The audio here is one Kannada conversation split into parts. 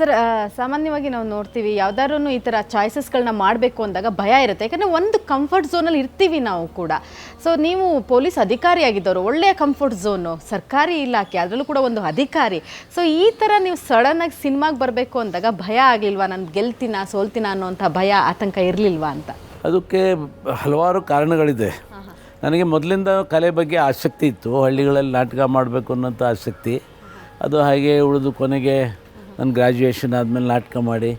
ಸರ್ ಸಾಮಾನ್ಯವಾಗಿ ನಾವು ನೋಡ್ತೀವಿ ಯಾವ್ದಾದ್ರು ಈ ಥರ ಚಾಯ್ಸಸ್ಗಳನ್ನ ಮಾಡಬೇಕು ಅಂದಾಗ ಭಯ ಇರುತ್ತೆ, ಯಾಕಂದರೆ ಒಂದು ಕಂಫರ್ಟ್ ಝೋನಲ್ಲಿ ಇರ್ತೀವಿ ನಾವು ಕೂಡ. ಸೊ ನೀವು ಪೊಲೀಸ್ ಅಧಿಕಾರಿಯಾಗಿದ್ದವರು, ಒಳ್ಳೆಯ ಕಂಫರ್ಟ್ ಝೋನು, ಸರ್ಕಾರಿ ಇಲಾಖೆ, ಅದರಲ್ಲೂ ಕೂಡ ಒಂದು ಅಧಿಕಾರಿ. ಸೊ ಈ ಥರ ನೀವು ಸಡನ್ನಾಗಿ ಸಿನಿಮಾಗೆ ಬರಬೇಕು ಅಂದಾಗ ಭಯ ಆಗಲಿಲ್ವಾ? ನಾನು ಗೆಲ್ತೀನಾ ಸೋಲ್ತೀನಾ ಅನ್ನೋಂಥ ಭಯ ಆತಂಕ ಇರಲಿಲ್ವಾ ಅಂತ? ಅದಕ್ಕೆ ಹಲವಾರು ಕಾರಣಗಳಿದೆ. ನನಗೆ ಮೊದಲಿಂದ ಕಲೆ ಬಗ್ಗೆ ಆಸಕ್ತಿ ಇತ್ತು, ಹಳ್ಳಿಗಳಲ್ಲಿ ನಾಟಕ ಮಾಡಬೇಕು ಅನ್ನೋಂಥ ಆಸಕ್ತಿ. ಅದು ಹಾಗೆ ಉಳಿದು ಕೊನೆಗೆ ನಾನು ಗ್ರ್ಯಾಜುಯೇಷನ್ ಆದಮೇಲೆ ನಾಟಕ ಮಾಡಿ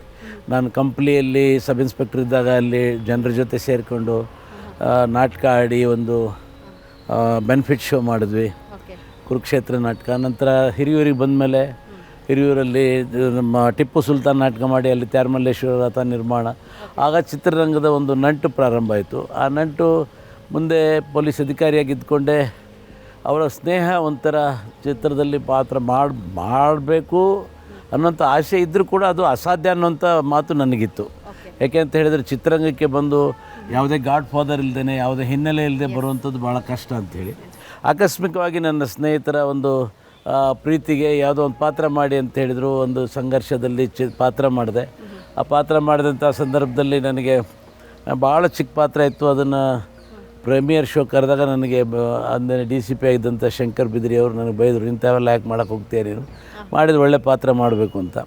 ನಾನು ಕಂಪ್ನಿಯಲ್ಲಿ ಸಬ್ ಇನ್ಸ್ಪೆಕ್ಟರ್ ಇದ್ದಾಗ ಅಲ್ಲಿ ಜನರ ಜೊತೆ ಸೇರಿಕೊಂಡು ನಾಟಕ ಆಡಿ ಒಂದು ಬೆನಿಫಿಟ್ ಶೋ ಮಾಡಿದ್ವಿ, ಕುರುಕ್ಷೇತ್ರ ನಾಟಕ. ನಂತರ ಹಿರಿಯೂರಿಗೆ ಬಂದಮೇಲೆ ಹಿರಿಯೂರಲ್ಲಿ ನಮ್ಮ ಟಿಪ್ಪು ಸುಲ್ತಾನ್ ನಾಟಕ ಮಾಡಿ ಅಲ್ಲಿ ತ್ಯಾರಮಲ್ಲೇಶ್ವರ ರಥ ನಿರ್ಮಾಣ. ಆಗ ಚಿತ್ರರಂಗದ ಒಂದು ನಂಟು ಪ್ರಾರಂಭ ಆಯಿತು. ಆ ನಂಟು ಮುಂದೆ ಪೊಲೀಸ್ ಅಧಿಕಾರಿಯಾಗಿದ್ದುಕೊಂಡೆ ಅವರ ಸ್ನೇಹ ಒಂಥರ ಚಿತ್ರದಲ್ಲಿ ಪಾತ್ರ ಮಾಡಬೇಕು ಅನ್ನೋಂಥ ಆಸೆ ಇದ್ದರೂ ಕೂಡ ಅದು ಅಸಾಧ್ಯ ಅನ್ನೋಂಥ ಮಾತು ನನಗಿತ್ತು. ಯಾಕೆ ಅಂತ ಹೇಳಿದರೆ ಚಿತ್ರರಂಗಕ್ಕೆ ಬಂದು ಯಾವುದೇ ಗಾಡ್ ಫಾದರ್ ಇಲ್ಲದೇ, ಯಾವುದೇ ಹಿನ್ನೆಲೆ ಇಲ್ಲದೆ ಬರುವಂಥದ್ದು ಭಾಳ ಕಷ್ಟ ಅಂಥೇಳಿ ಆಕಸ್ಮಿಕವಾಗಿ ನನ್ನ ಸ್ನೇಹಿತರ ಒಂದು ಪ್ರೀತಿಗೆ ಯಾವುದೋ ಒಂದು ಪಾತ್ರ ಮಾಡಿ ಅಂತ ಹೇಳಿದರು. ಒಂದು ಸಂಘರ್ಷದಲ್ಲಿ ಪಾತ್ರ ಮಾಡಿದೆ. ಆ ಪಾತ್ರ ಮಾಡಿದಂಥ ಸಂದರ್ಭದಲ್ಲಿ ನನಗೆ ಭಾಳ ಚಿಕ್ಕ ಪಾತ್ರ ಇತ್ತು. ಅದನ್ನು ಪ್ರೀಮಿಯರ್ ಶೋ ಕರೆದಾಗ ನನಗೆ ಅಂದರೆ DCP ಆಗಿದ್ದಂಥ ಶಂಕರ್ ಬಿದ್ರಿ ಅವರು ನನಗೆ ಬೈದರು, ಇಂಥವೆಲ್ಲ ಯಾಕೆ ಮಾಡೋಕ್ಕೆ ಹೋಗ್ತೀಯ ನೀನು, ಮಾಡಿದ ಒಳ್ಳೆ ಪಾತ್ರ ಮಾಡಬೇಕು ಅಂತ.